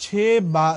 6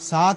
7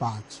5।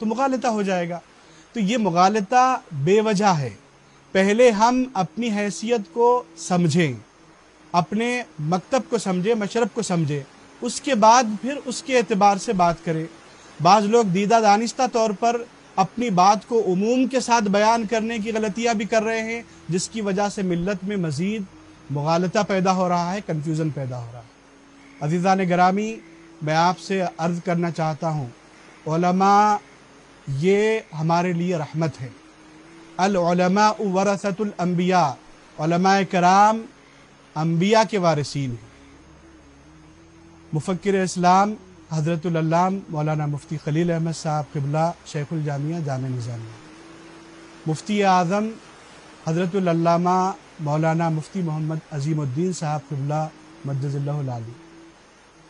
تو مغالطہ ہو جائے گا۔ تو یہ مغالطہ بے وجہ ہے۔ پہلے ہم اپنی حیثیت کو سمجھیں، اپنے مکتب کو سمجھیں، مشرب کو سمجھیں، اس کے بعد پھر اس کے اعتبار سے بات کریں۔ بعض لوگ دیدہ دانستہ طور پر اپنی بات کو عموم کے ساتھ بیان کرنے کی غلطیاں بھی کر رہے ہیں، جس کی وجہ سے ملت میں مزید مغالطہ پیدا ہو رہا ہے، کنفیوژن پیدا ہو رہا ہے۔ عزیزان گرامی، میں آپ سے عرض کرنا چاہتا ہوں، علماء یہ ہمارے لیے رحمت ہے۔ العلماء ورثۃ الانبیاء، علماء کرام انبیاء کے وارثین ہیں۔ مفکر اسلام حضرت العلامہ مولانا مفتی خلیل احمد صاحب قبلہ شیخ الجامعہ جامع نظامیہ، مفتی اعظم حضرت العلامہ مولانا مفتی محمد عظیم الدین صاحب قبلہ مجدد اللہ العالی،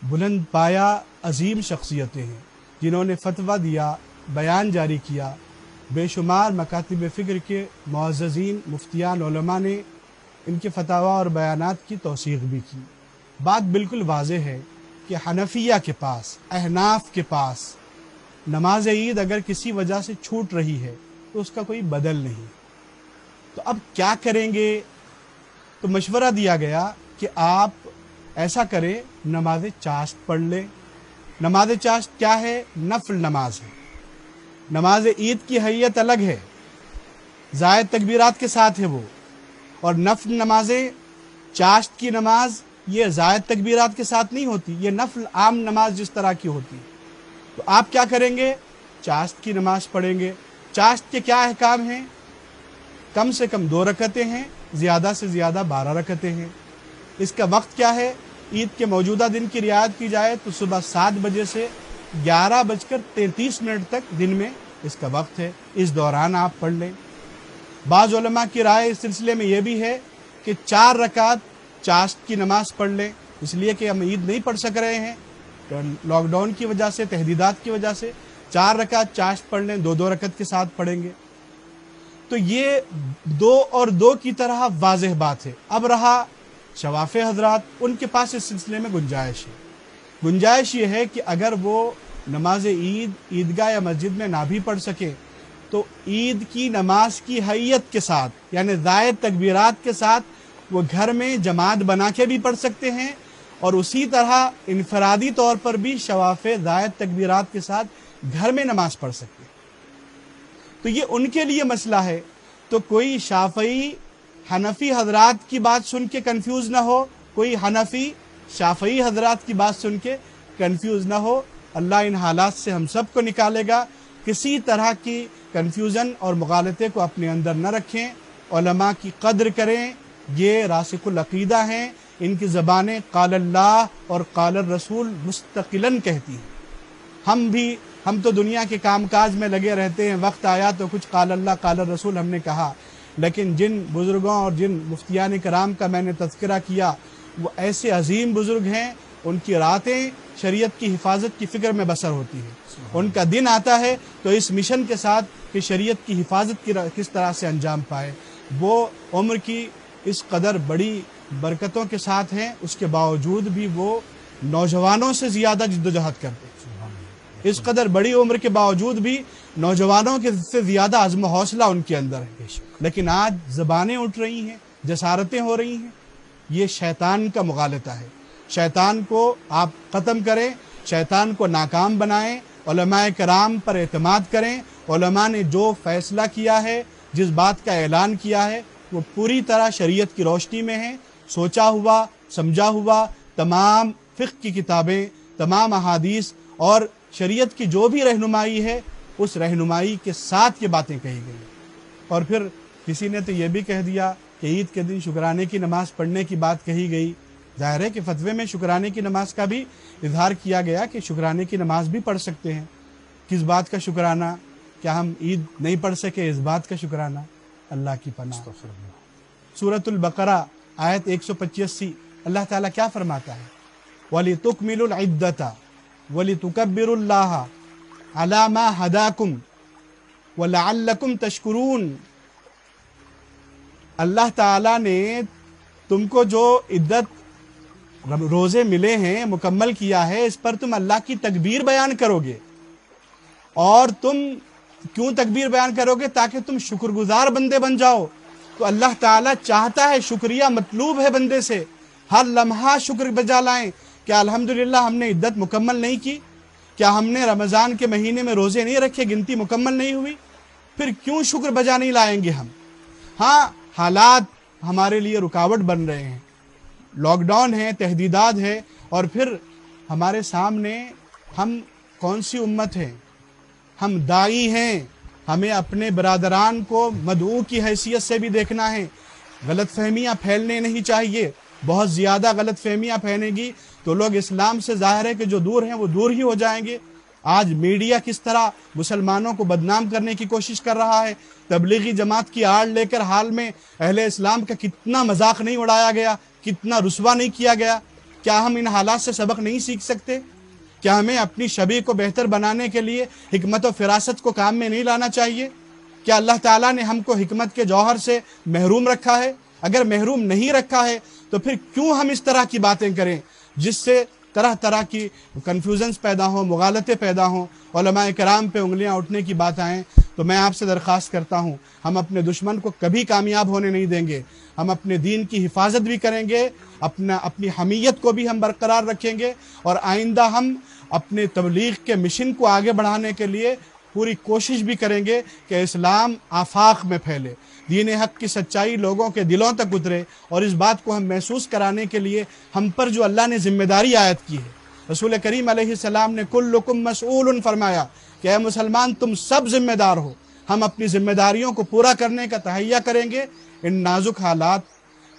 بلند پایا عظیم شخصیتیں ہیں جنہوں نے فتویٰ دیا، بیان جاری کیا۔ بے شمار مکاتب فکر کے معززین مفتیان علماء نے ان کے فتاویٰ اور بیانات کی توثیق بھی کی۔ بات بالکل واضح ہے کہ حنفیہ کے پاس، احناف کے پاس نماز عید اگر کسی وجہ سے چھوٹ رہی ہے تو اس کا کوئی بدل نہیں۔ تو اب کیا کریں گے؟ تو مشورہ دیا گیا کہ آپ ایسا کریں، نماز چاشت پڑھ لیں۔ نماز چاشت کیا ہے؟ نفل نماز ہے۔ نماز عید کی حیت الگ ہے، زائد تکبیرات کے ساتھ ہے وہ، اور نفل نمازیں، چاشت کی نماز یہ زائد تکبیرات کے ساتھ نہیں ہوتی، یہ نفل عام نماز جس طرح کی ہوتی ہے۔ تو آپ کیا کریں گے؟ چاشت کی نماز پڑھیں گے۔ چاشت کے کیا احکام ہیں؟ کم سے کم 2 رکعتیں ہیں، زیادہ سے زیادہ 12 رکعتیں ہیں۔ اس کا وقت کیا ہے؟ عید کے موجودہ دن کی رعایت کی جائے تو صبح 7 بجے سے 11:33 تک دن میں اس کا وقت ہے، اس دوران آپ پڑھ لیں۔ بعض علماء کی رائے اس سلسلے میں یہ بھی ہے کہ 4 رکعت چاشت کی نماز پڑھ لیں، اس لیے کہ ہم عید نہیں پڑھ سک رہے ہیں لاک ڈاؤن کی وجہ سے، تحدیدات کی وجہ سے۔ 4 رکعت چاشت پڑھ لیں، 2 رکعت کے ساتھ پڑھیں گے۔ تو یہ 2 اور 2 کی طرح واضح بات ہے۔ اب رہا شوافع حضرات، ان کے پاس اس سلسلے میں گنجائش ہے۔ گنجائش یہ ہے کہ اگر وہ نماز عید عیدگاہ یا مسجد میں نہ بھی پڑھ سکے تو عید کی نماز کی حیت کے ساتھ، یعنی زائد تکبیرات کے ساتھ، وہ گھر میں جماعت بنا کے بھی پڑھ سکتے ہیں، اور اسی طرح انفرادی طور پر بھی شوافع زائد تکبیرات کے ساتھ گھر میں نماز پڑھ سکتے ہیں۔ تو یہ ان کے لیے مسئلہ ہے۔ تو کوئی شافعی حنفی حضرات کی بات سن کے کنفیوز نہ ہو، کوئی حنفی شافعی حضرات کی بات سن کے کنفیوز نہ ہو۔ اللہ ان حالات سے ہم سب کو نکالے گا۔ کسی طرح کی کنفیوژن اور مغالطے کو اپنے اندر نہ رکھیں، علماء کی قدر کریں، یہ راسخ العقیدہ ہیں، ان کی زبانیں قال اللہ اور قال الرسول مستقلاً کہتی ہیں۔ ہم تو دنیا کے کام کاج میں لگے رہتے ہیں، وقت آیا تو کچھ قال اللہ قال الرسول ہم نے کہا، لیکن جن بزرگوں اور جن مفتیان کرام کا میں نے تذکرہ کیا وہ ایسے عظیم بزرگ ہیں، ان کی راتیں شریعت کی حفاظت کی فکر میں بسر ہوتی ہیں۔ ان کا دن آتا ہے تو اس مشن کے ساتھ کہ شریعت کی حفاظت کی کس طرح سے انجام پائے۔ وہ عمر کی اس قدر بڑی برکتوں کے ساتھ ہیں، اس کے باوجود بھی وہ نوجوانوں سے زیادہ جد و جہد کرتے ہیں۔ اس قدر بڑی عمر کے باوجود بھی نوجوانوں کے سے زیادہ عزم و حوصلہ ان کے اندر ہے۔ لیکن آج زبانیں اٹھ رہی ہیں، جسارتیں ہو رہی ہیں، یہ شیطان کا مغالطہ ہے۔ شیطان کو آپ ختم کریں، شیطان کو ناکام بنائیں، علماء کرام پر اعتماد کریں۔ علماء نے جو فیصلہ کیا ہے، جس بات کا اعلان کیا ہے، وہ پوری طرح شریعت کی روشنی میں ہے، سوچا ہوا، سمجھا ہوا۔ تمام فقہ کی کتابیں، تمام احادیث اور شریعت کی جو بھی رہنمائی ہے، اس رہنمائی کے ساتھ یہ باتیں کہی گئی۔ اور پھر کسی نے تو یہ بھی کہہ دیا کہ عید کے دن شکرانے کی نماز پڑھنے کی بات کہی گئی۔ ظاہر ہے کہ فتوے میں شکرانے کی نماز کا بھی اظہار کیا گیا کہ شکرانے کی نماز بھی پڑھ سکتے ہیں۔ کس بات کا شکرانہ؟ کیا ہم عید نہیں پڑھ سکے، اس بات کا شکرانہ؟ اللہ کی پناہ۔ سورۃ البقرہ آیت 185 اللہ تعالیٰ کیا فرماتا ہے؟ وَلِتُكْمِلُوا الْعِدَّةَ وَلِتُكَبِّرُوا اللَّهَ عَلَى مَا هَدَاكُمْ وَلَعَلَّكُمْ تَشْكُرُونَ۔ اللہ تعالیٰ نے تم کو جو عدت روزے ملے ہیں، مکمل کیا ہے، اس پر تم اللہ کی تکبیر بیان کرو گے، اور تم کیوں تکبیر بیان کرو گے؟ تاکہ تم شکر گزار بندے بن جاؤ۔ تو اللہ تعالیٰ چاہتا ہے، شکریہ مطلوب ہے بندے سے، ہر لمحہ شکر بجا لائیں۔ کیا الحمدللہ ہم نے عدت مکمل نہیں کی؟ کیا ہم نے رمضان کے مہینے میں روزے نہیں رکھے، گنتی مکمل نہیں ہوئی؟ پھر کیوں شکر بجا نہیں لائیں گے ہم؟ ہاں، حالات ہمارے لیے رکاوٹ بن رہے ہیں، لاک ڈاؤن ہے، تہدیدات ہے، اور پھر ہمارے سامنے ہم کون سی امت ہیں؟ ہم داعی ہیں، ہمیں اپنے برادران کو مدعو کی حیثیت سے بھی دیکھنا ہے۔ غلط فہمیاں پھیلنے نہیں چاہیے، بہت زیادہ غلط فہمیاں پھیلیں گی تو لوگ اسلام سے ظاہر ہے کہ جو دور ہیں وہ دور ہی ہو جائیں گے۔ آج میڈیا کس طرح مسلمانوں کو بدنام کرنے کی کوشش کر رہا ہے، تبلیغی جماعت کی آڑ لے کر حال میں اہل اسلام کا کتنا مذاق نہیں اڑایا گیا، کتنا رسوا نہیں کیا گیا۔ کیا ہم ان حالات سے سبق نہیں سیکھ سکتے؟ کیا ہمیں اپنی شبیہ کو بہتر بنانے کے لیے حکمت و فراست کو کام میں نہیں لانا چاہیے؟ کیا اللہ تعالیٰ نے ہم کو حکمت کے جوہر سے محروم رکھا ہے؟ اگر محروم نہیں رکھا ہے تو پھر کیوں ہم اس طرح کی باتیں کریں جس سے طرح طرح کی کنفیوژنز پیدا ہوں، مغالطے پیدا ہوں، علماء کرام پہ انگلیاں اٹھنے کی بات آئیں؟ تو میں آپ سے درخواست کرتا ہوں، ہم اپنے دشمن کو کبھی کامیاب ہونے نہیں دیں گے۔ ہم اپنے دین کی حفاظت بھی کریں گے، اپنی حمیت کو بھی ہم برقرار رکھیں گے، اور آئندہ ہم اپنے تبلیغ کے مشن کو آگے بڑھانے کے لیے پوری کوشش بھی کریں گے کہ اسلام آفاق میں پھیلے، دین حق کی سچائی لوگوں کے دلوں تک اترے۔ اور اس بات کو ہم محسوس کرانے کے لیے ہم پر جو اللہ نے ذمہ داری عائد کی ہے، رسول کریم علیہ السلام نے کلکم مسئول فرمایا کہ اے مسلمان تم سب ذمہ دار ہو۔ ہم اپنی ذمہ داریوں کو پورا کرنے کا تہیہ کریں گے، ان نازک حالات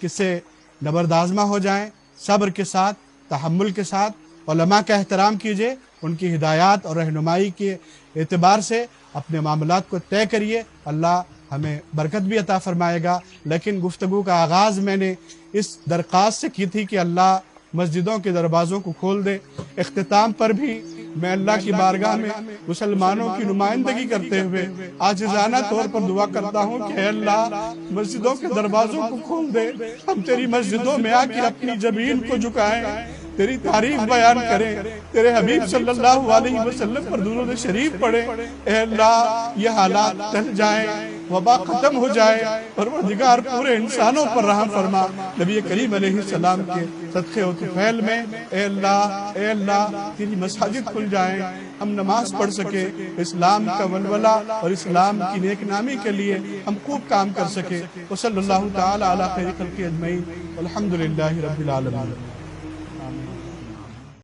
کس سے نبردآزمہ ہو جائیں، صبر کے ساتھ، تحمل کے ساتھ علماء کا احترام کیجئے، ان کی ہدایات اور رہنمائی کے اعتبار سے اپنے معاملات کو طے کریے، اللہ ہمیں برکت بھی عطا فرمائے گا۔ لیکن گفتگو کا آغاز میں نے اس درخواست سے کی تھی کہ اللہ مسجدوں کے دروازوں کو کھول دے۔ اختتام پر بھی میں اللہ کی بارگاہ میں مسلمانوں کی نمائندگی کرتے ہوئے عاجزانہ طور پر دعا کرتا ہوں کہ اے اللہ مسجدوں کے دروازوں کو کھول دے، ہم تیری مسجدوں میں آ کے اپنی جبین کو جھکائیں، تیری تعریف بیان کریں، تیرے حبیب صلی اللہ علیہ وسلم پر درود شریف پڑھیں۔ اے اللہ یہ حالات ٹل جائیں، وبا ختم ہو جائے، پروردگار پورے انسانوں پر رحم فرما۔ نبی کریم علیہ السلام کے صدقے و طفیل میں اے اللہ تیری مساجد کھل جائیں، ہم نماز پڑھ سکے، اسلام کا ولولہ اور اسلام کی نیک نامی کے لیے ہم خوب کام کر سکے۔ وصلی اللہ تعالی علی خیر خلق اجمعین، والحمدللہ رب العالمین۔